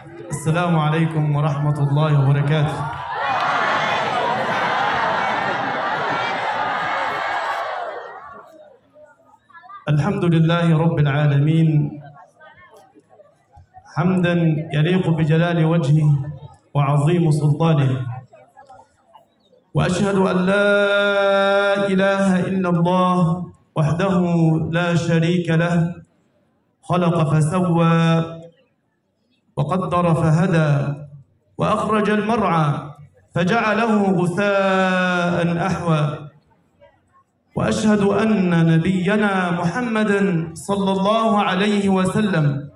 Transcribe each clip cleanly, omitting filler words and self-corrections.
السلام عليكم ورحمة الله وبركاته. الحمد لله رب العالمين، حمدا يليق بجلال وجهه وعظيم سلطانه، وأشهد أن لا إله إلا الله وحده لا شريك له، خلق فسوى وقدر فهدى وأخرج المرعى فجعله غثاء أحوى، وأشهد أن نبينا محمدا صلى الله عليه وسلم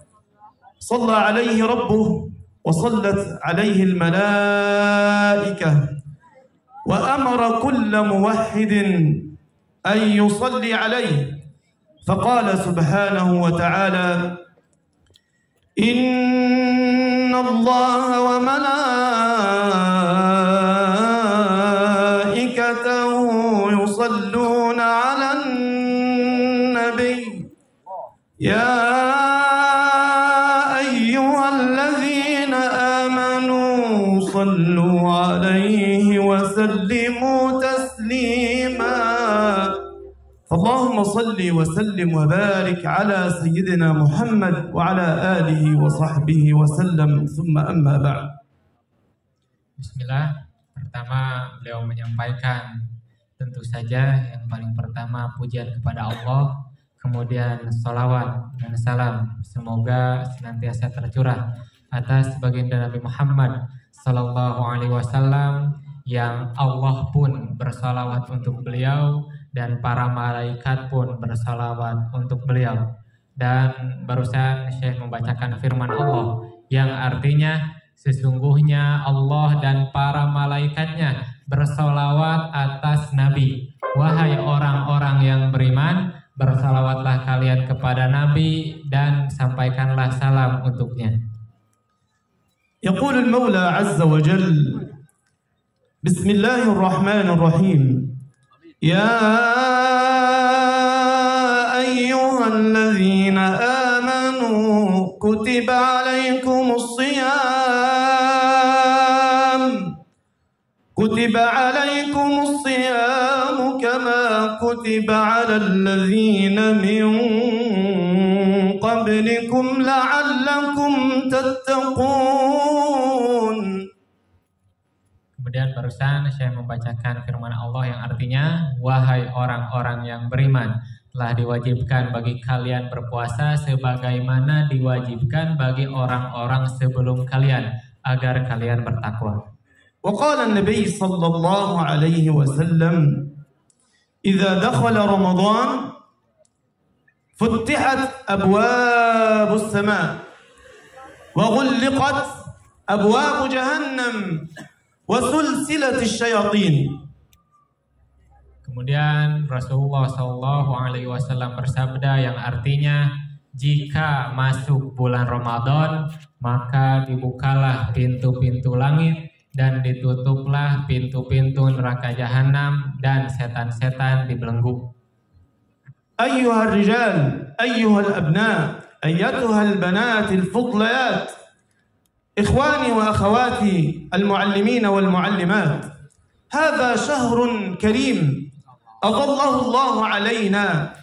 صلى عليه ربه وصلت عليه الملائكة، وأمر كل موحد أن يصلي عليه، فقال سبحانه وتعالى: إن الله وملائكته يصلون على النبي يا أيها الذين آمنوا صلوا عليه وسلموا تسليما. اللهم صل وسلم وبارك على سيدنا محمد وعلى آله وصحبه وسلم، ثم أما بعد. Bismillah. Pertama beliau menyampaikan tentu saja yang paling pertama pujian kepada Allah, kemudian salawat dan salam semoga senantiasa tercurah atas baginda Nabi Muhammad Sallallahu Alaihi Wasallam yang Allah pun bersalawat untuk beliau dan para malaikat pun bersalawat untuk beliau. Dan barusan Syekh membacakan firman Allah yang artinya sesungguhnya Allah dan para malaikatnya bersalawat atas Nabi. Wahai orang-orang yang beriman, bersalawatlah kalian kepada Nabi dan sampaikanlah salam untuknya. Yaqul al-Maula Azza wa Jalla, Bismillahirrahmanirrahim. يا أيها الذين آمنوا كتب عليكم الصيام كما كتب على الذين من قبلكم لعلكم تتقون. Kemudian barusan saya membacakan firman Allah yang artinya, wahai orang-orang yang beriman, telah diwajibkan bagi kalian berpuasa sebagaimana diwajibkan bagi orang-orang sebelum kalian agar kalian bertakwa. وقال النبي صلى الله عليه وسلم إذا دخل رمضان فتحت أبواب السماء وغلقت أبواب جهنم وسلسلة الشياطين. Kemudian Rasulullah Shallallahu Alaihi Wasallam bersabda yang artinya, jika masuk bulan Ramadan maka dibukalah pintu-pintu langit dan ditutuplah pintu-pintu neraka jahanam dan setan-setan dibelenggu. Ayyuhal rijal, ayyuhal abna, ayyatuhal banat al-fudlayat, إخواني وأخواتي المعلمين والمعلمات، هذا شهر كريم أظله الله علينا،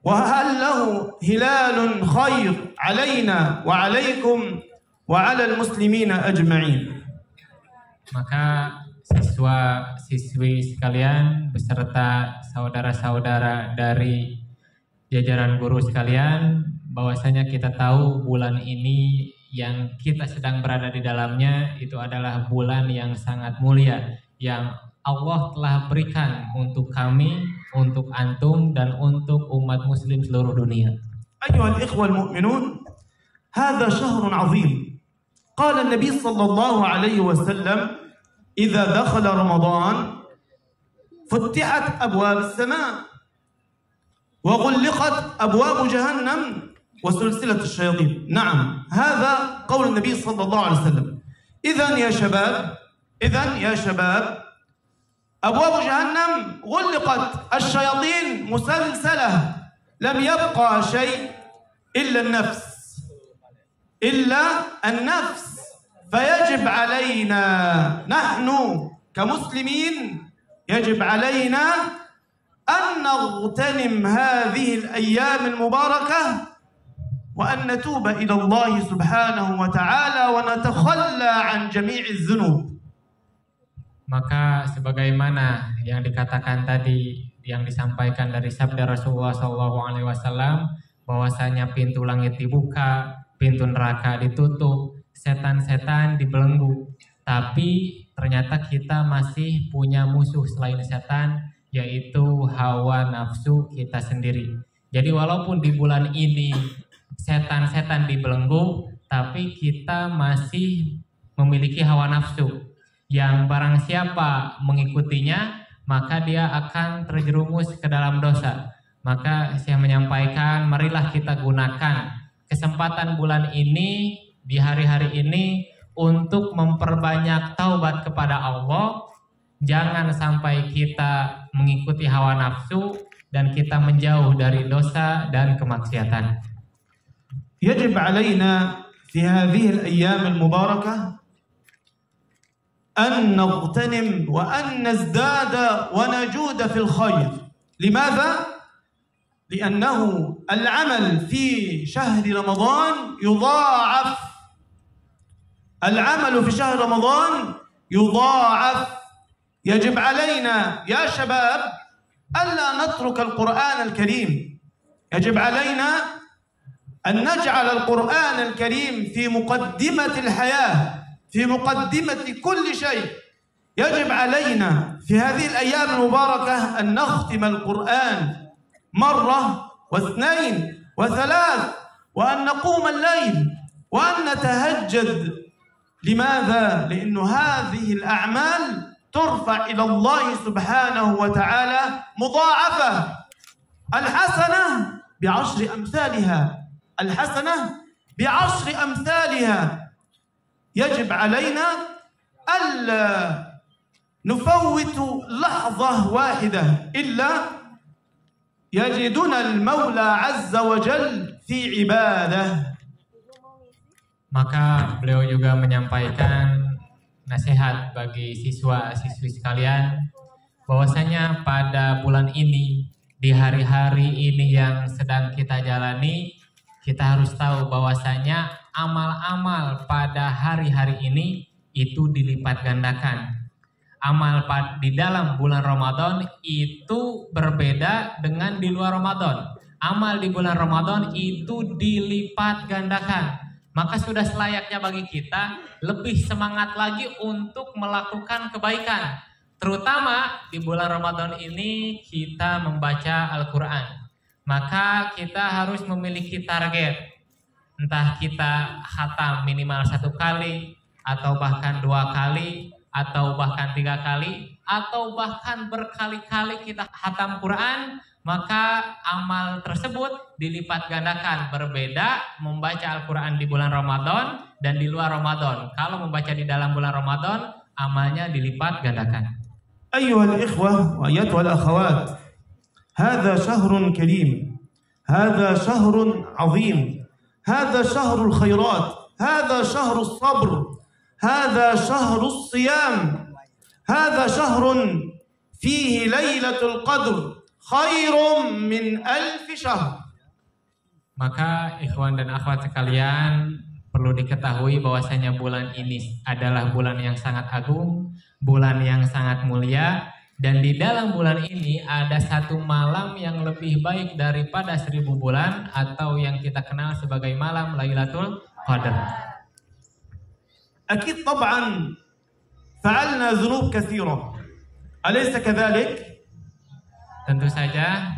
وهل له هلال خير علينا وعليكم وعلى المسلمين أجمعين. Maka siswa-siswi sekalian beserta saudara-saudara dari jajaran guru sekalian, bahwasanya kita tahu bulan ini yang kita sedang berada di dalamnya itu adalah bulan yang sangat mulia yang Allah telah berikan untuk kami, untuk antum dan untuk umat muslim seluruh dunia. Ayyuhal ikhwal mu'minun, hadha syahrun 'azim. Qala an-nabi sallallahu alaihi wasallam, idza dakhala Ramadan futtihat abwab as-sama' wa ghulqat abwab jahannam وسلسلة الشياطين. نعم، هذا قول النبي صلى الله عليه وسلم. إذن يا شباب أبواب جهنم غلقت، الشياطين مسلسلة، لم يبقى شيء إلا النفس فيجب علينا نحن كمسلمين يجب علينا أن نغتنم هذه الأيام المباركة وأن نتوب إلى الله سبحانه وتعالى ونتخلى عن جميع الذنوب. Maka sebagaimana yang dikatakan tadi, yang disampaikan dari sabda Rasulullah SAW, bahwasanya pintu langit dibuka, pintu neraka ditutup, setan-setan dibelenggu. Tapi ternyata kita masih punya musuh selain setan, yaitu hawa nafsu kita sendiri. Jadi walaupun di bulan ini setan-setan dibelenggu, tapi kita masih memiliki hawa nafsu. Yang barang siapa mengikutinya, maka dia akan terjerumus ke dalam dosa. Maka saya menyampaikan, marilah kita gunakan kesempatan bulan ini, di hari-hari ini, untuk memperbanyak taubat kepada Allah. Jangan sampai kita mengikuti hawa nafsu dan kita menjauh dari dosa dan kemaksiatan. يجب علينا في هذه الأيام المباركة أن نغتنم وأن نزداد ونجود في الخير. لماذا؟ لأنه العمل في شهر رمضان يضاعف. العمل في شهر رمضان يضاعف. يجب علينا يا شباب ألا نترك القرآن الكريم. يجب علينا أن نجعل القرآن الكريم في مقدمة الحياة، في مقدمة كل شيء. يجب علينا في هذه الأيام المباركة أن نختم القرآن مرة واثنين وثلاث، وأن نقوم الليل وأن نتهجد. لماذا؟ لأن هذه الأعمال ترفع إلى الله سبحانه وتعالى مضاعفة. الحسنة بعشر أمثالها، الحسنة بعشر أمثالها. يجب علينا ألا نفوت لحظة واحدة إلا يجدنا المولى عز وجل في عباده. Maka beliau juga menyampaikan nasihat bagi siswa-siswi sekalian, bahwasanya pada bulan ini, di hari-hari ini yang sedang kita jalani, kita harus tahu bahwasanya amal-amal pada hari-hari ini itu dilipat gandakan. Amal di dalam bulan Ramadan itu berbeda dengan di luar Ramadan. Amal di bulan Ramadan itu dilipat gandakan. Maka sudah selayaknya bagi kita lebih semangat lagi untuk melakukan kebaikan. Terutama di bulan Ramadan ini kita membaca Al-Quran. Maka kita harus memiliki target. Entah kita khatam minimal 1 kali, atau bahkan 2 kali, atau bahkan 3 kali, atau bahkan berkali-kali kita khatam Quran. Maka amal tersebut dilipat gandakan. Berbeda membaca Al-Quran di bulan Ramadan dan di luar Ramadan. Kalau membaca di dalam bulan Ramadan, amalnya dilipat gandakan. أيها الإخوة وأيتها الأخوات، هذا شهر كريم، هذا شهر عظيم، هذا شهر الخيرات، هذا شهر الصبر، هذا شهر الصيام، هذا شهر فيه ليلة القدر خير من 1000 شهر. Maka ikhwan dan akhwat sekalian, perlu diketahui bahwasanya bulan ini adalah bulan yang sangat agung, bulan yang sangat mulia, dan di dalam bulan ini ada 1 malam yang lebih baik daripada 1000 bulan, atau yang kita kenal sebagai malam Lailatul Qadar. أكيد طبعا فعلنا ذنوب كثيرة، أليس كذلك؟ Tentu saja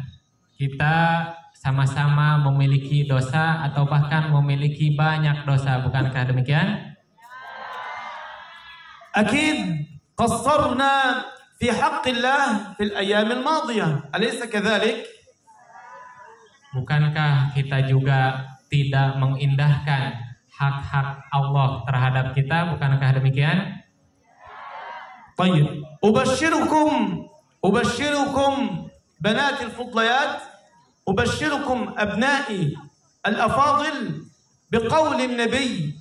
kita sama-sama memiliki dosa atau bahkan memiliki banyak dosa, bukankah demikian? أكيد قصرنا في حق الله في الأيام الماضية، أليس كذلك؟ Bukankah kita juga tidak mengindahkan hak-hak Allah terhadap kita, bukankah demikian? طيب أبشركم بنات الفضليات، أبشركم أبنائي الأفاضل بقول النبي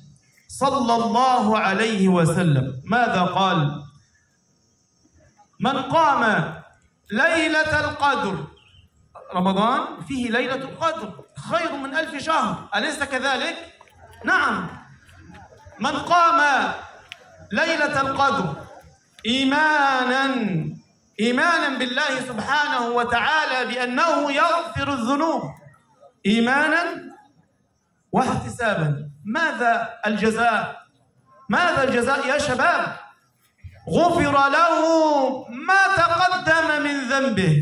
صلى الله عليه وسلم ماذا قال؟ من قام ليلة القدر، رمضان فيه ليلة القدر خير من 1000 شهر، أليس كذلك؟ نعم. من قام ليلة القدر إيمانا بالله سبحانه وتعالى بأنه يغفر الذنوب إيمانا واحتسابا، ماذا الجزاء؟ ماذا الجزاء يا شباب؟ غفر له ما تقدم من ذنبه.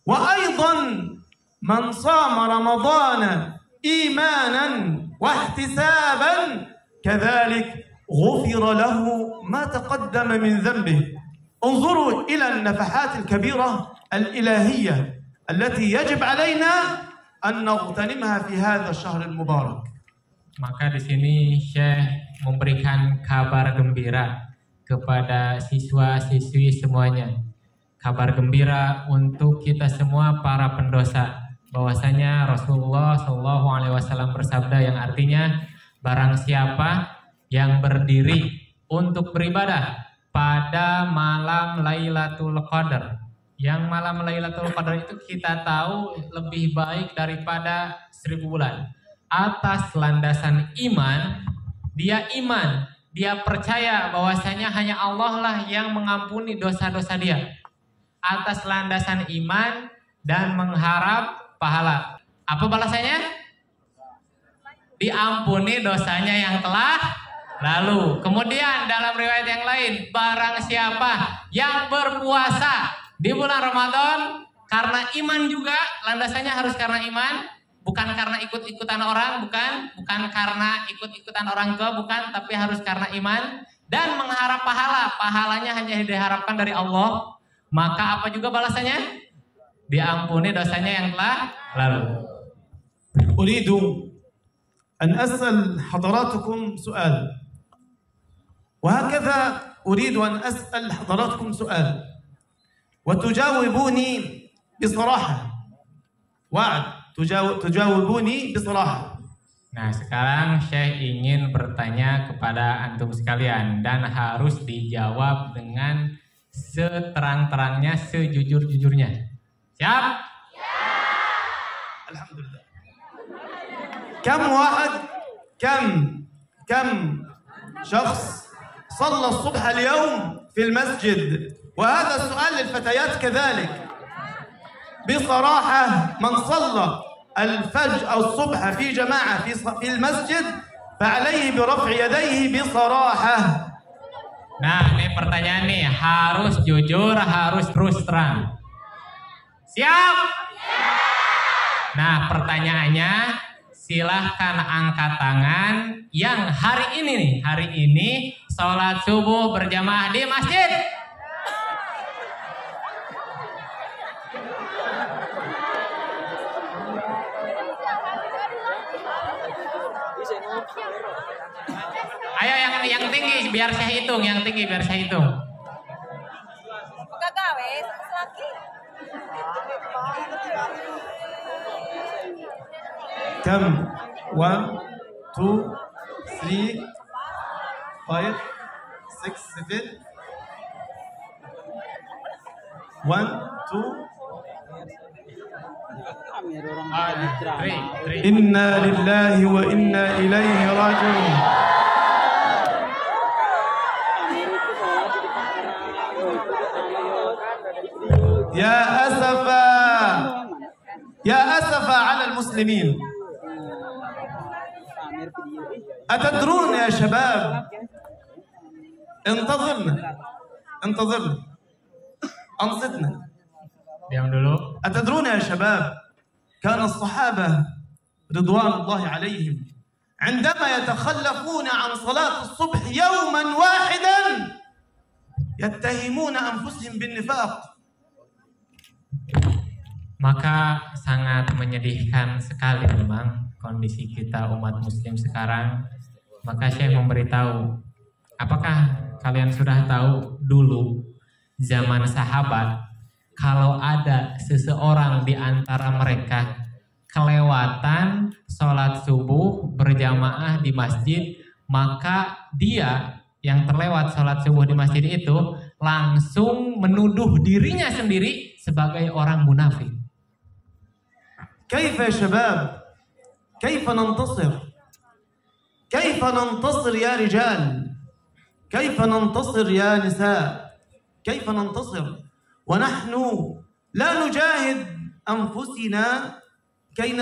وأيضا من صام رمضان إيمانا واحتسابا كذلك غفر له ما تقدم من ذنبه. انظروا إلى النفحات الكبيرة الإلهية التي يجب علينا أن نغتنمها في هذا الشهر المبارك. Maka di sini Syekh memberikan kabar gembira kepada siswa-siswi semuanya. Kabar gembira untuk kita semua para pendosa, bahwasanya Rasulullah SAW bersabda yang artinya barang siapa yang berdiri untuk beribadah pada malam Lailatul Qadar, yang malam Lailatul Qadar itu kita tahu lebih baik daripada 1000 bulan, atas landasan iman, dia percaya bahwasanya hanya Allah lah yang mengampuni dosa-dosa dia, atas landasan iman dan mengharap pahala. Apa balasannya? Diampuni dosanya yang telah lalu. Kemudian dalam riwayat yang lain, barang siapa yang berpuasa di bulan Ramadan karena iman juga, landasannya harus karena iman, bukan karena ikut-ikutan orang, bukan karena ikut-ikutan orang tua, bukan, tapi harus karena iman dan mengharap pahala. Pahalanya hanya diharapkan dari Allah. Maka apa juga balasannya? Diampuni dosanya yang telah lalu. أريد أن أسأل حضراتكم سؤال، وهكذا أريد أن أسأل حضراتكم سؤال وتجاوبوني بصراحة. وعد تجاوبوني بصراحة. Nah, sekarang Syekh ingin bertanya kepada antum sekalian dan harus dijawab dengan seterang-terangnya, sejujur-jujurnya. Siap? Ya. Alhamdulillah. كم شخص صلى الصبح اليوم في المسجد؟ وهذا السؤال للفتيات كذلك. بصراحة من صلى الفجر أو الصبح في جماعة في المسجد فعليه برفع يديه بصراحة. Nah, ini pertanyaan nih, harus jujur, harus terus terang. Siap? Nah, pertanyaannya, silahkan angkat tangan yang hari ini sholat subuh berjamaah di masjid. Ayo yang tinggi biar saya hitung, كم 1 2 3 5 6 7 1 2 إنا لله وإنا إليه راجعون. يا أسفا على المسلمين. أتدرون يا شباب، انتظرنا أنصتنا. Diam dulu. أتدرون يا شباب، كان الصحابة رضوان الله عليهم عندما يتخلفون عن صلاة الصبح يوما واحدا يتهمون أنفسهم بالنفاق. Maka sangat menyedihkan sekali memang kondisi kita umat muslim sekarang. Maka Syekh memberitahu, apakah kalian sudah tahu dulu zaman sahabat, kalau ada seseorang di antara mereka kelewatan sholat subuh berjamaah di masjid, maka dia yang terlewat sholat subuh di masjid itu langsung menuduh dirinya sendiri sebagai orang munafik. كيف يا شباب؟ كيف ننتصر؟ كيف ننتصر يا رجال؟ كيف ننتصر يا نساء؟ كيف ننتصر ونحن لا نجاهد أنفسنا كي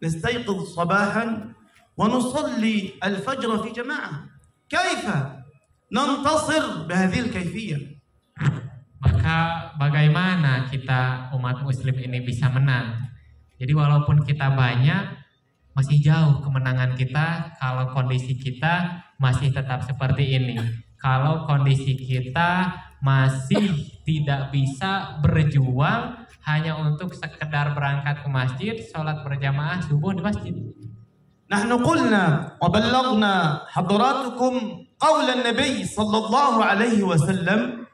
نستيقظ صباحا ونصلي الفجر في جماعة؟ كيف ننتصر بهذه الكيفية؟ Maka bagaimana kita umat muslim ini bisa menang? Jadi walaupun kita banyak, masih jauh kemenangan kita kalau kondisi kita masih tetap seperti ini. Kalau kondisi kita masih tidak bisa berjuang hanya untuk sekedar berangkat ke masjid, sholat berjamaah subuh di masjid. نحن قلنا وبلغنا حضراتكم قول النبي صلى الله عليه وسلم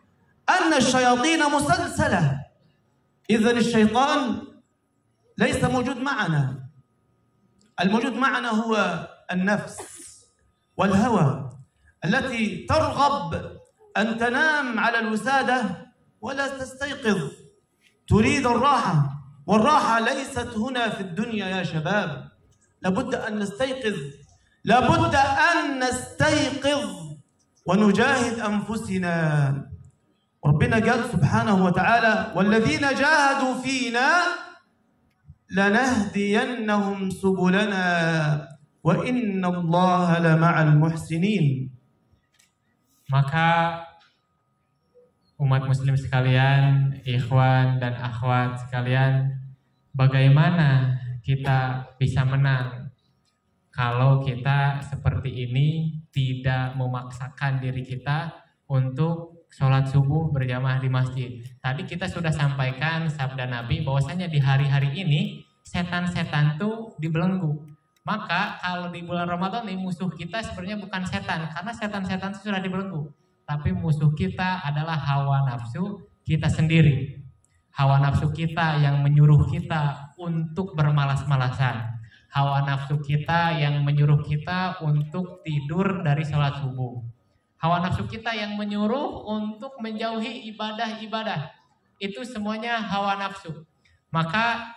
أن الشياطين مسلسلة. إذن الشيطان ليس موجود معنا. الموجود معنا هو النفس والهوى التي ترغب أن تنام على الوسادة ولا تستيقظ، تريد الراحة، والراحة ليست هنا في الدنيا يا شباب. لابد أن نستيقظ، لابد أن نستيقظ ونجاهد أنفسنا. ربنا قال سبحانه وتعالى: والذين جاهدوا فينا لنهدينهم سبلنا وإن الله لمع المحسنين. Maka umat muslim sekalian, ikhwan dan akhwat sekalian, bagaimana kita bisa menang kalau kita seperti ini tidak memaksakan diri kita untuk sholat subuh berjamaah di masjid. Tadi kita sudah sampaikan sabda Nabi bahwasanya di hari-hari ini setan-setan tuh dibelenggu. Maka kalau di bulan Ramadan ini musuh kita sebenarnya bukan setan, karena setan-setan itu sudah dibelenggu. Tapi musuh kita adalah hawa nafsu kita sendiri. Hawa nafsu kita yang menyuruh kita untuk bermalas-malasan. Hawa nafsu kita yang menyuruh kita untuk tidur dari sholat subuh. Hawa nafsu kita yang menyuruh untuk menjauhi ibadah-ibadah. Itu semuanya hawa nafsu. Maka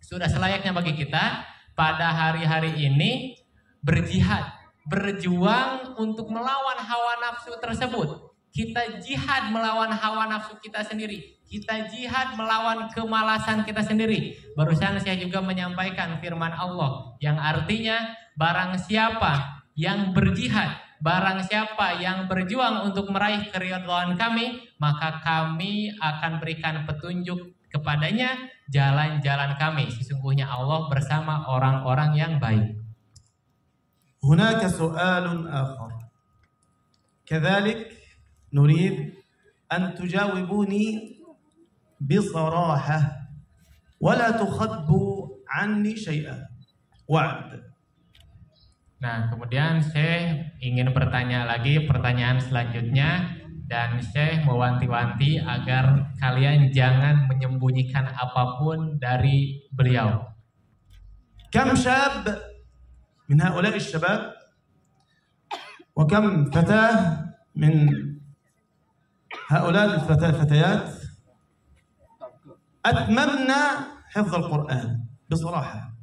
sudah selayaknya bagi kita pada hari-hari ini berjihad, berjuang untuk melawan hawa nafsu tersebut. Kita jihad melawan hawa nafsu kita sendiri. Kita jihad melawan kemalasan kita sendiri. Barusan saya juga menyampaikan firman Allah yang artinya barang siapa yang berjihad, barang siapa yang berjuang untuk meraih keridhaan kami, maka kami akan berikan petunjuk kepadanya jalan-jalan kami. Sesungguhnya Allah bersama orang-orang yang baik. هناك سؤال آخر كذلك نريد أن تجاوبوني بصراحة ولا تخبوا عني شيئا. وعد. Nah, kemudian Syekh ingin bertanya lagi pertanyaan selanjutnya, dan Syekh mewanti-wanti agar kalian jangan menyembunyikan apapun dari beliau. كم شاب من هؤلاء الشباب وكم فتاة من هؤلاء الفتيات أتممنا حفظ القرآن بصراحة.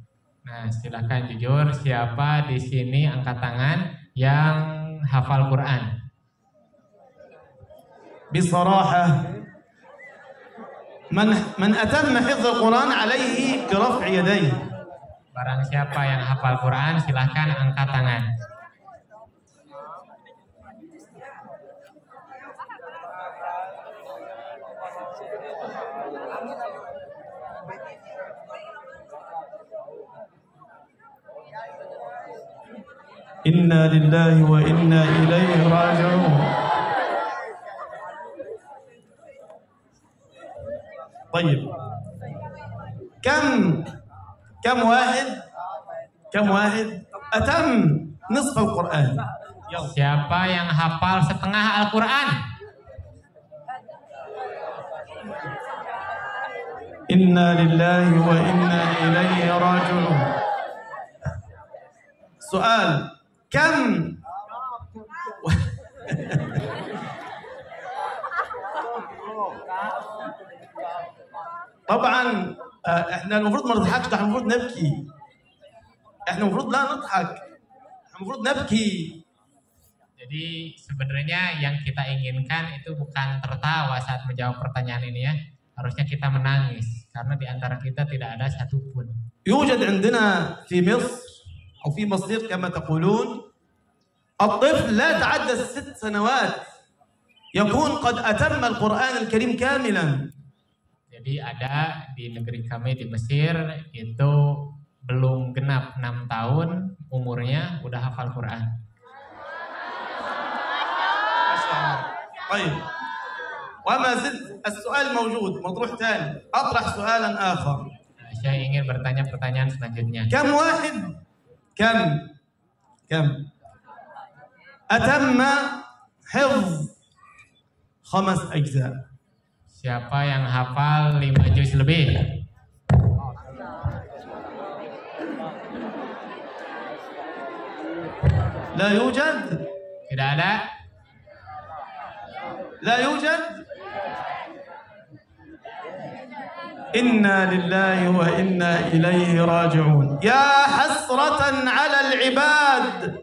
Nah, silakan jujur, siapa di sini angkat tangan yang hafal Quran? بصراحة من أتم حفظ القرآن عليه برفع يديه. Barang siapa yang hafal Quran, silahkan angkat tangan. Inna lillahi wa inna ilaihi raji'un. طيب كم واحد أتم نصف القرآن؟ Siapa yang hafal setengah Al-Quran? Inna lillahi wa inna ilaihi raji'un. Soal, كم طبعا احنا المفروض ما نضحكش، احنا المفروض نبكي. احنا المفروض لا نضحك، احنا المفروض نبكي. Jadi sebenarnya yang kita inginkan itu bukan tertawa saat menjawab pertanyaan ini ya. Harusnya kita menangis karena di antara kita tidak ada satupun. يوجد عندنا في مصر أو في مصر كما تقولون الطفل لا يتعدى 6 سنوات يكون قد أتم القرآن الكريم كاملا. Jadi ada di negeri kami di Mesir itu belum genap 6 tahun umurnya udah hafal Quran. طيب وما زلت السؤال موجود مطروح ثاني، أطرح سؤالا آخر. Saya ingin bertanya pertanyaan selanjutnya. كم واحد كم أتم حفظ 5 أجزاء؟ Siapa yang hafal 5 juz lebih? لا يوجد. Tidak ada. لا يوجد. إنا لله وإنا إليه راجعون. يا حسرة على العباد،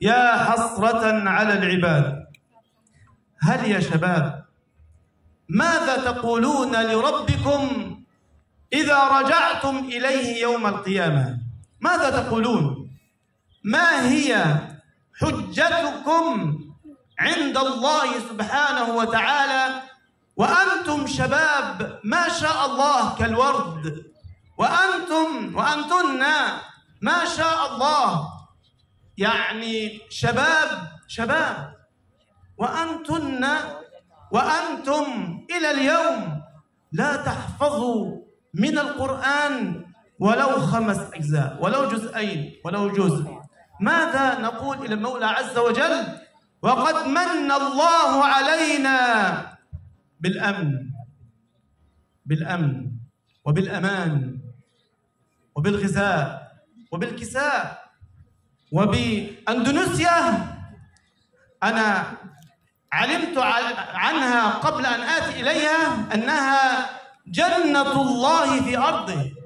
يا حسرة على العباد. هل يا شباب ماذا تقولون لربكم إذا رجعتم إليه يوم القيامة؟ ماذا تقولون؟ ما هي حجتكم عند الله سبحانه وتعالى وأنتم شباب ما شاء الله كالورد، وأنتن ما شاء الله يعني شباب وأنتم إلى اليوم لا تحفظوا من القرآن ولو 5 أجزاء ولو جزئين ولو جزء. ماذا نقول إلى المولى عز وجل وقد من الله علينا بالأمن وبالأمان وبالغذاء وبالكساء وبأندونيسيا؟ أنا علمت عنها قبل أن آتي إليها أنها جنة الله في أرضه.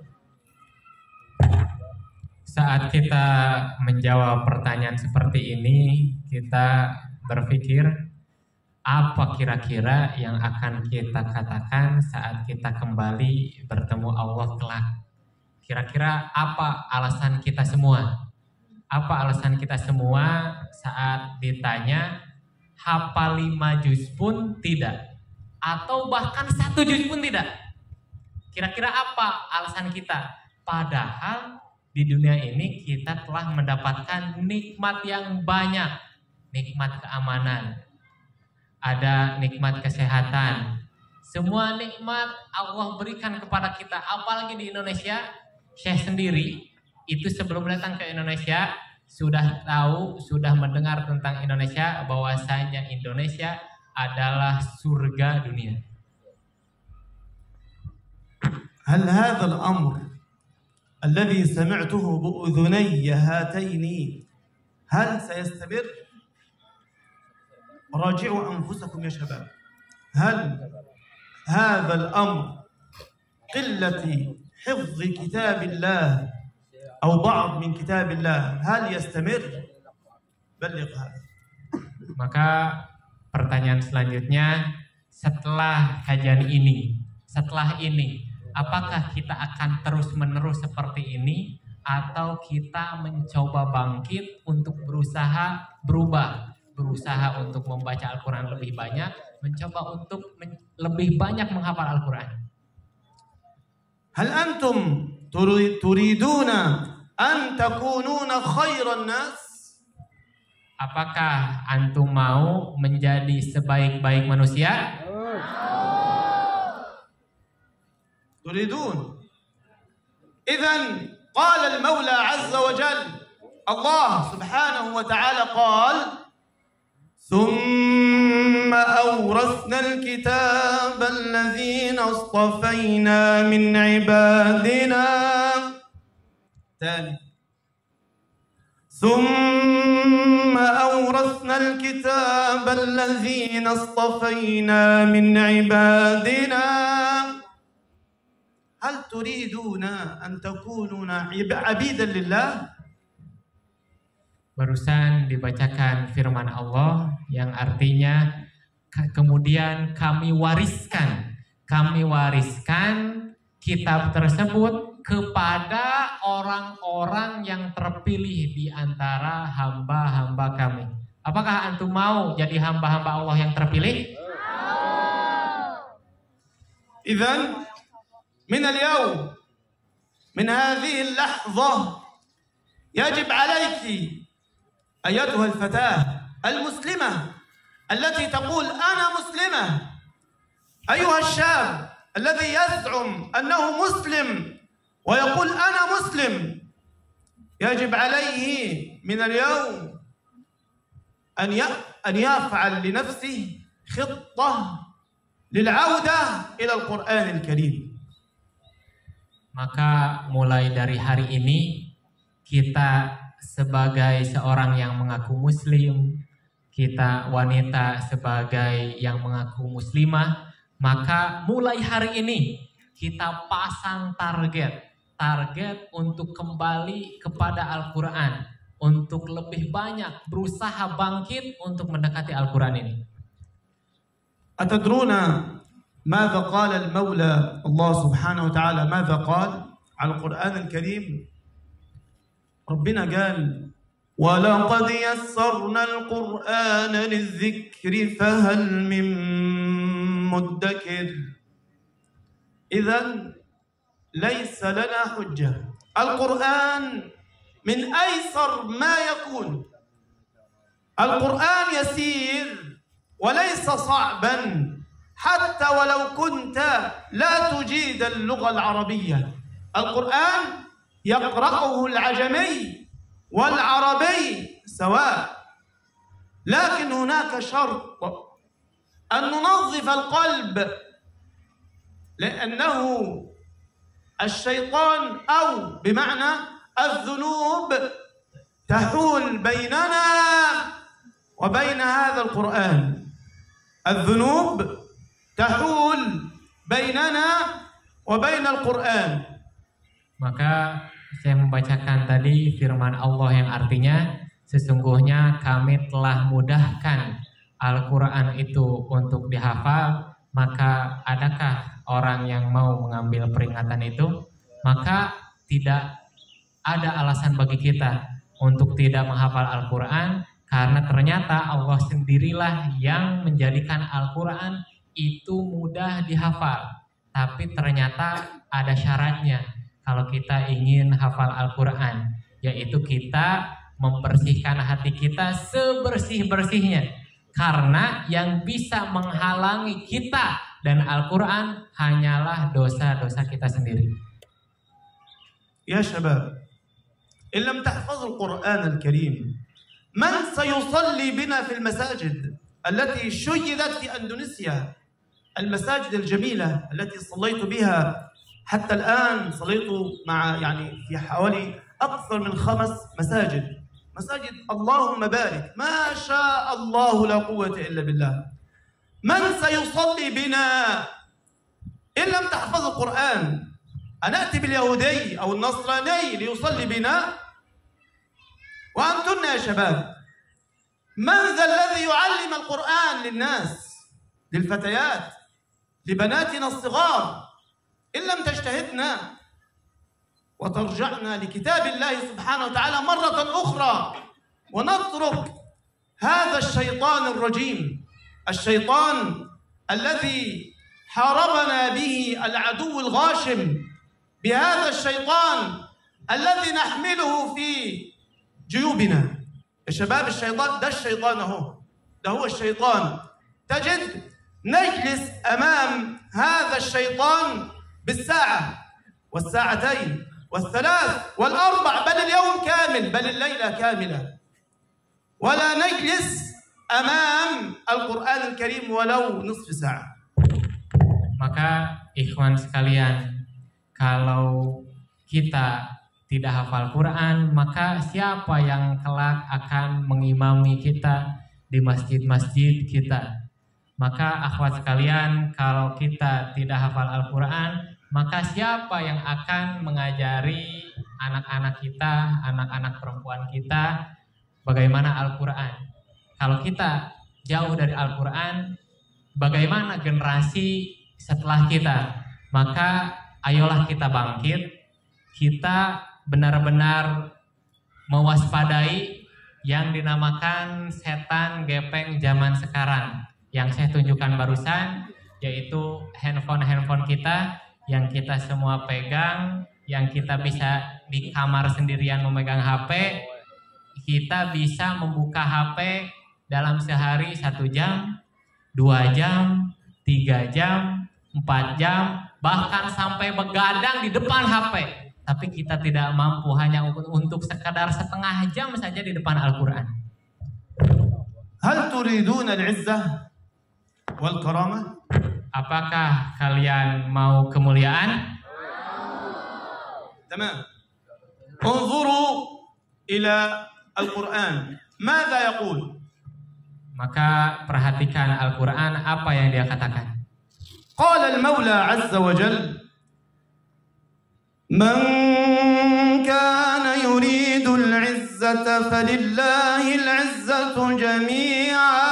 Saat kita menjawab pertanyaan seperti ini, kita berpikir apa kira-kira yang akan kita katakan saat kita kembali bertemu Allah kelak. Kira-kira apa alasan kita semua? Apa alasan kita semua saat ditanya hafal 5 juz pun tidak, atau bahkan 1 juz pun tidak? Kira-kira apa alasan kita? Padahal di dunia ini kita telah mendapatkan nikmat yang banyak, nikmat keamanan, ada nikmat kesehatan, semua nikmat Allah berikan kepada kita. Apalagi di Indonesia, Syekh sendiri itu sebelum datang ke Indonesia sudah tahu, sudah mendengar tentang Indonesia, bahwasanya Indonesia adalah surga dunia. هل هذا الأمر الذي سمعته بأذني هاتين هل سيستمر؟ راجعوا أنفسكم يا شباب. هل هذا الأمر قلة حفظ كتاب الله أو بعض من كتاب الله هل يستمر؟ بلغ هذا. Maka pertanyaan selanjutnya, setelah kajian ini, setelah ini, apakah kita akan terus-menerus seperti ini, atau kita mencoba bangkit untuk berusaha berubah, berusaha untuk membaca Al-Quran lebih banyak, mencoba untuk lebih banyak menghafal Al-Quran? هل أنتم تريدون أن تكونون خير الناس؟ Apakah antum mau menjadi sebaik-baik manusia? تريدون. إذن قال المولى عز وجل، الله سبحانه وتعالى قال: ثم أورثنا الكتاب الذين اصطفينا من عبادنا. ثاني، ثم أورثنا الكتاب الذين اصطفينا من عبادنا هل تريدون أن تكونوا عبيدا لله. Barusan dibacakan firman Allah yang artinya kemudian kami wariskan kitab tersebut kepada orang-orang yang terpilih di antara hamba-hamba kami. Apakah antum mau jadi hamba-hamba Allah yang terpilih? Idzan min al-yawm min hadhihi al-lahdha yajib 'alayki أيتها الفتاة المسلمة التي تقول أنا مسلمة، أيها الشاب الذي يزعم أنه مسلم ويقول أنا مسلم، يجب عليه من اليوم أن يفعل لنفسه خطة للعودة إلى القرآن الكريم. Maka mulai dari hari ini kita sebagai seorang yang mengaku muslim, kita wanita sebagai yang mengaku muslimah, maka mulai hari ini kita pasang target untuk kembali kepada Al-Quran, untuk lebih banyak berusaha bangkit untuk mendekati Al-Quran ini. Atadruna ماذا قال المولى الله سبحانه وتعالى ماذا قال على القرآن الكريم؟ ربنا قال ولقد يسرنا القرآن للذكر فهل من مدكر. إذن ليس لنا حجة، القرآن من أيسر ما يكون، القرآن يسير وليس صعبا حتى ولو كنت لا تجيد اللغة العربية. القرآن يقرأه العجمي والعربي سواء، لكن هناك شرط أن ننظف القلب، لأنه الشيطان أو بمعنى الذنوب تحول بيننا وبين هذا القرآن، الذنوب تحول بيننا وبين القرآن. Maka saya membacakan tadi firman Allah yang artinya sesungguhnya kami telah mudahkan Al-Quran itu untuk dihafal. Maka adakah orang yang mau mengambil peringatan itu? Maka tidak ada alasan bagi kita untuk tidak menghafal Al-Quran, karena ternyata Allah sendirilah yang menjadikan Al-Quran itu mudah dihafal. Tapi ternyata ada syaratnya kalau kita ingin hafal Al-Quran, yaitu kita membersihkan hati kita sebersih-bersihnya. Karena yang bisa menghalangi kita dan Al-Quran hanyalah dosa-dosa kita sendiri. Ya syabab, in lam tahfazul Qur'an al-Karim, man sayusalli bina fil masajid التي شيدت في أندونيسيا، المساجد الجميلة التي صليت بها حتى الآن، صليت مع في حوالي أكثر من 5 مساجد اللهم بارك ما شاء الله لا قوة إلا بالله. من سيصلي بنا إن لم تحفظ القرآن؟ أنأتي باليهودي أو النصراني ليصلي بنا؟ وأنتن يا شباب، من ذا الذي يعلم القرآن للناس، للفتيات، لبناتنا الصغار؟ إن لم تجتهدنا وترجعنا لكتاب الله سبحانه وتعالى مرة أخرى ونترك هذا الشيطان الرجيم، الشيطان الذي حاربنا به العدو الغاشم، بهذا الشيطان الذي نحمله في جيوبنا. يا شباب، الشيطان ده الشيطان اهو، ده هو الشيطان. تجد نجلس أمام هذا الشيطان بالساعة والساعتين والثلاث والأربع، بل اليوم كامل، بل الليلة كاملة، ولا نجلس أمام القرآن الكريم ولو نصف ساعة. Maka ikhwan sekalian, kalau kita tidak hafal Quran, maka siapa yang kelak akan mengimami kita di masjid-masjid kita? Maka akhwat sekalian, kalau kita tidak hafal Al-Quran, maka siapa yang akan mengajari anak-anak kita, anak-anak perempuan kita bagaimana Al-Quran? Kalau kita jauh dari Al-Quran, bagaimana generasi setelah kita? Maka ayolah kita bangkit, kita benar-benar mewaspadai yang dinamakan setan gepeng zaman sekarang. Yang saya tunjukkan barusan, yaitu handphone kita yang kita semua pegang, yang kita bisa di kamar sendirian memegang HP, kita bisa membuka HP dalam sehari 1 jam, 2 jam, 3 jam, 4 jam, bahkan sampai begadang di depan HP. Tapi kita tidak mampu hanya untuk sekadar setengah jam saja di depan Al-Quran. Hal turidun al-izzah wal karamah? Apakah kalian mau kemuliaan? Tamam. Unzuru ila Al-Quran. Mada yaqul? Maka perhatikan Al-Quran, apa yang dia katakan. Qala al-Mawla azza wa jalla, من كان يريد العزة فلله العزة جميعا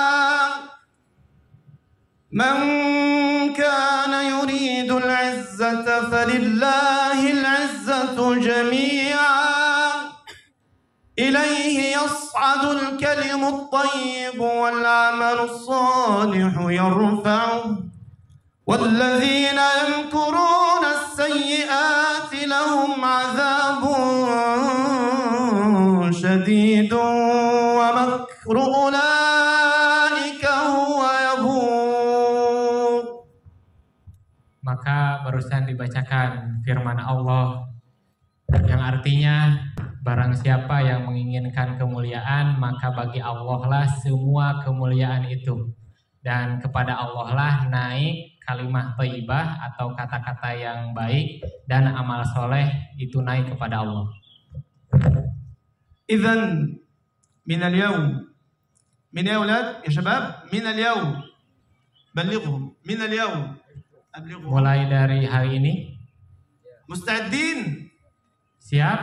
من كان يريد العزة فلله العزة جميعا إليه يصعد الكلم الطيب والعمل الصالح يرفعه والذين يمكرون السيئات لهم عذاب شديد ومكر أولئك هو يبور. Maka barusan dibacakan firman Allah yang artinya barang siapa yang menginginkan kemuliaan, maka bagi Allah lah semua kemuliaan itu, dan kepada Allah lah naik kalimah thayyibah atau kata-kata yang baik, dan amal soleh itu naik kepada Allah. Idzan min al-yawm, min ya aulad ya syabab, min al-yawm ballighhum, min al-yawm ablighhum. Mulai dari hari ini, musta'din? Siap?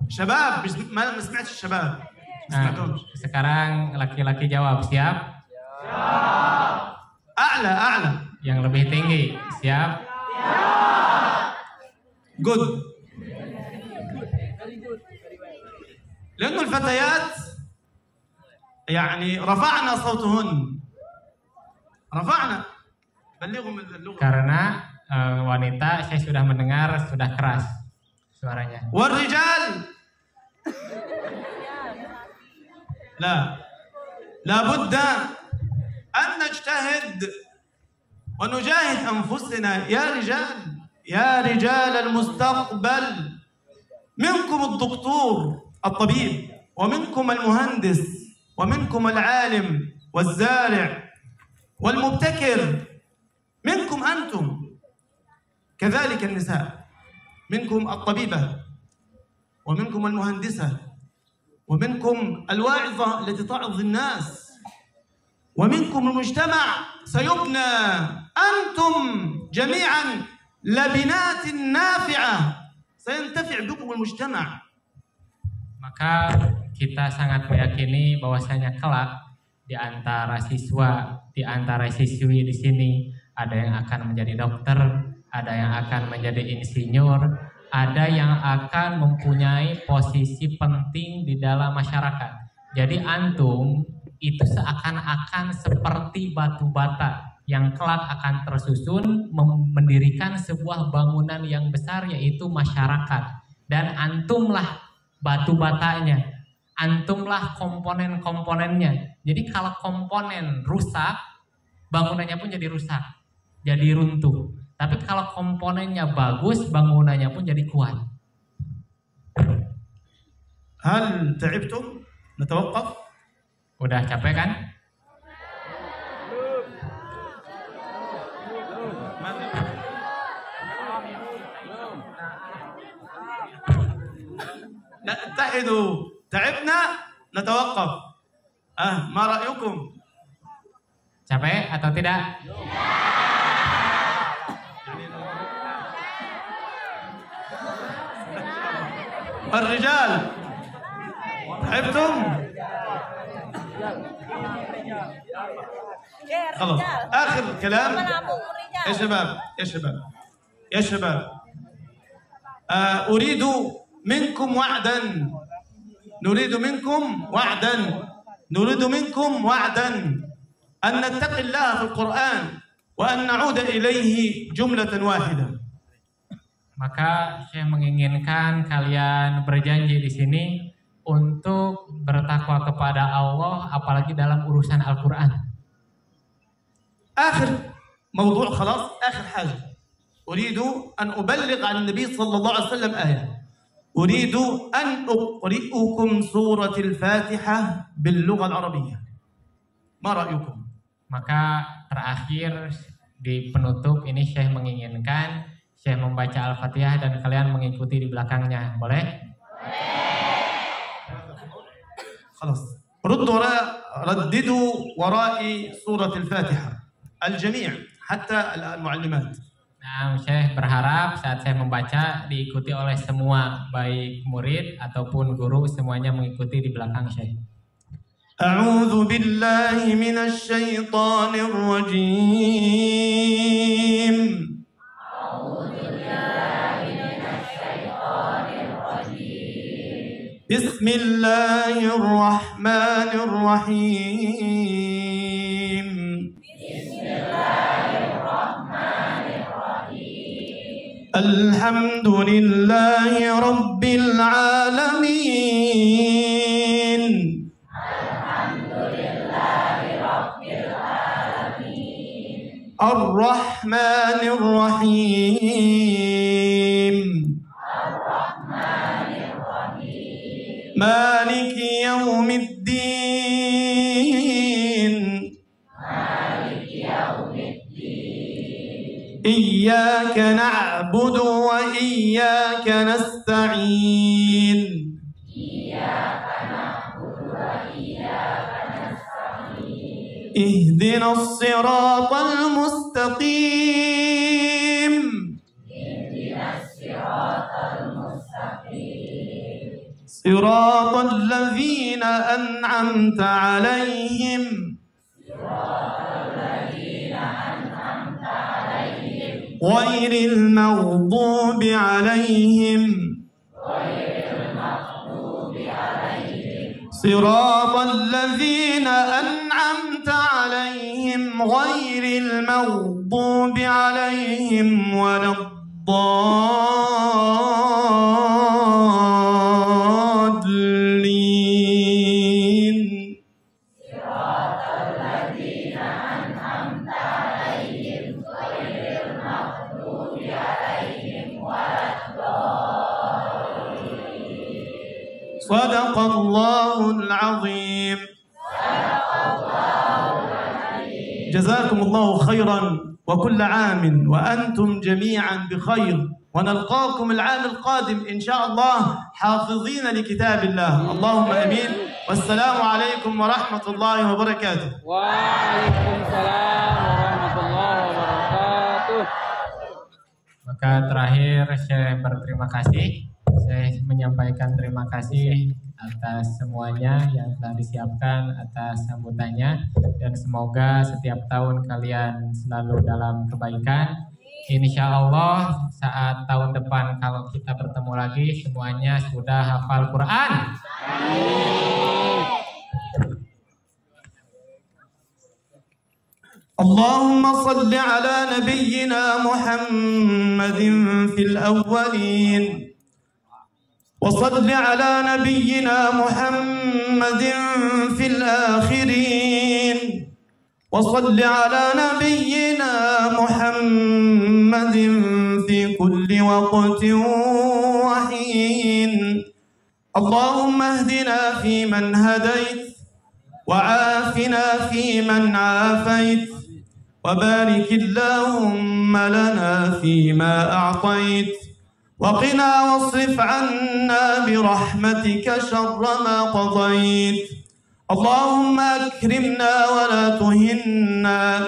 Syabab, ma sami'tش syabab. Nah, sekarang laki-laki jawab, siap? A'la, a'la. Yang lebih tinggi, siap? Good. لأنه الفتيات يعني رفعنا صوتهن. رفعنا. بلغهم اللغة. Karena wanita saya sudah mendengar sudah keras suaranya. والرجال لا بد أن نجتهد ونجاهد أنفسنا يا رجال المستقبل. منكم الدكتور الطبيب، ومنكم المهندس، ومنكم العالم والزارع والمبتكر، منكم أنتم كذلك النساء، منكم الطبيبة، ومنكم المهندسة، ومنكم الواعظة التي تعظ الناس، ومنكم المجتمع سيبنى. أنتم جميعا لبنات نافعة سينتفع بكم المجتمع. Maka kita sangat meyakini bahwasanya kelak di antara siswa, di antara siswi di sini ada yang akan menjadi dokter, ada yang akan menjadi insinyur, ada yang akan mempunyai posisi penting di dalam masyarakat. Jadi antum itu seakan-akan seperti batu bata yang kelak akan tersusun mendirikan sebuah bangunan yang besar, yaitu masyarakat. Dan antumlah batu batanya, antumlah komponen-komponennya. Jadi kalau komponen rusak, bangunannya pun jadi rusak, jadi runtuh. Tapi kalau komponennya bagus, bangunannya pun jadi kuat. Hal ta'ibtum? Natawaqqaf? Udah capek kan? نتحد. تعبنا نتوقف. ما رأيكم؟ Capek atau tidak? الرجال تعبتم؟ خلاص آخر كلام يا شباب يا شباب يا شباب. أريد منكم وعدا، نريد منكم وعدا، نريد منكم وعدا أن نتقي الله في القرآن وأن نعود إليه جملة واحدة. Maka Syekh menginginkan kalian berjanji di sini untuk bertakwa kepada Allah, apalagi dalam urusan Al-Quran. آخر موضوع خلاص، آخر حاجة أريد أن أبلغ عن النبي صلى الله عليه وسلم آية. أريد أن أقرئكم سورة الفاتحة باللغة العربية. ما رأيكم؟ Maka terakhir di penutup ini Syekh menginginkan Syekh membaca Al-Fatihah dan kalian mengikuti di belakangnya. Boleh? خلاص رددوا ورائي سورة الفاتحة الجميع حتى المعلمات. Nah, Syekh berharap saat saya membaca diikuti oleh semua, baik murid ataupun guru, semuanya mengikuti di belakang Syekh. أعوذ بالله من الشيطان الرجيم. بسم الله الرحمن الرحيم. بسم الله الرحمن الرحيم. الحمد لله رب العالمين. الحمد لله رب العالمين. الرحمن الرحيم. مالك يوم الدين. مالك يوم الدين. إياك نعبد وإياك نستعين. إياك نعبد وإياك نستعين. اهدنا الصراط المستقيم. اهدنا الصراط المستقيم. صراط الذين أنعمت عليهم. غير المغضوب عليهم. صراط الذين أنعمت عليهم غير المغضوب عليهم ولا الضالين. صراط الذين أنعمت عليهم غير المغضوب عليهم ولا الضالين. صدق الله العظيم. جزاكم الله خيرا وكل عام وأنتم جميعا بخير، ونلقاكم العام القادم إن شاء الله حافظين لكتاب الله. اللهم آمين. والسلام عليكم ورحمة الله وبركاته. Waalaikumsalam warahmatullahi wabarakatuh. Maka terakhir saya berterima kasih. Saya menyampaikan terima kasih atas semuanya yang telah disiapkan, atas sambutannya, dan semoga setiap tahun kalian selalu dalam kebaikan. Insya Allah saat tahun depan kalau kita bertemu lagi semuanya sudah hafal Quran. اللهم صل على نبينا محمد في الأولين، وصل على نبينا محمد في الآخرين، وصل على نبينا محمد في كل وقت وحين. اللهم اهدنا فيمن هديت، وعافنا فيمن عافيت، وبارك اللهم لنا فيما أعطيت، وقنا واصرف عنا برحمتك شر ما قضيت. اللهم أكرمنا ولا تهنا.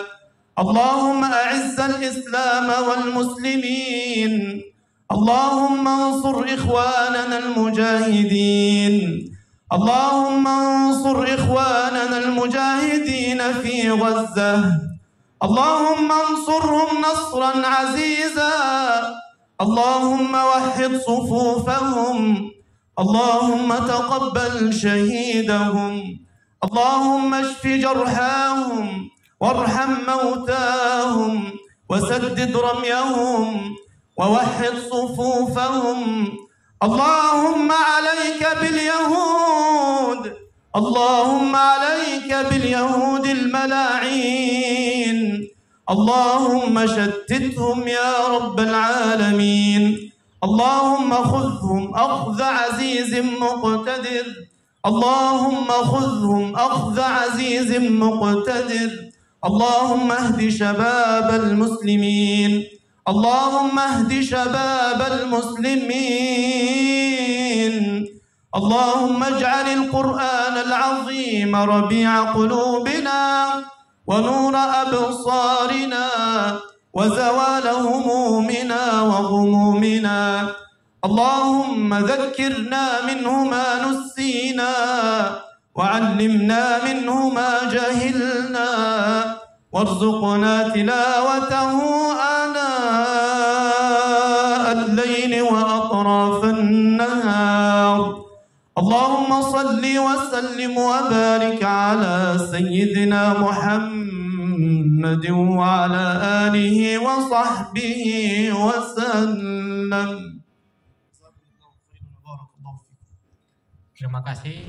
اللهم أعز الإسلام والمسلمين. اللهم انصر إخواننا المجاهدين. اللهم انصر إخواننا المجاهدين في غزة. اللهم انصرهم نصرا عزيزا. اللهم وحد صفوفهم. اللهم تقبل شهيدهم. اللهم اشف جرحاهم وارحم موتاهم وسدد رميهم ووحد صفوفهم. اللهم عليك باليهود. اللهم عليك باليهود الملاعين. اللهم شتتهم يا رب العالمين. اللهم خذهم أخذ عزيز مقتدر. اللهم خذهم أخذ عزيز مقتدر. اللهم اهد شباب المسلمين. اللهم اهد شباب المسلمين. اللهم اجعل القرآن العظيم ربيع قلوبنا ونور أبصارنا وزوال همومنا وغمومنا. اللهم ذكرنا منه ما نسينا وعلمنا منه ما جهلنا وارزقنا تلاوته آناء الليل وأطراف النهار. اللهم صل وسلم وبارك على سيدنا محمد وعلى آله وصحبه وسلم. Terima kasih.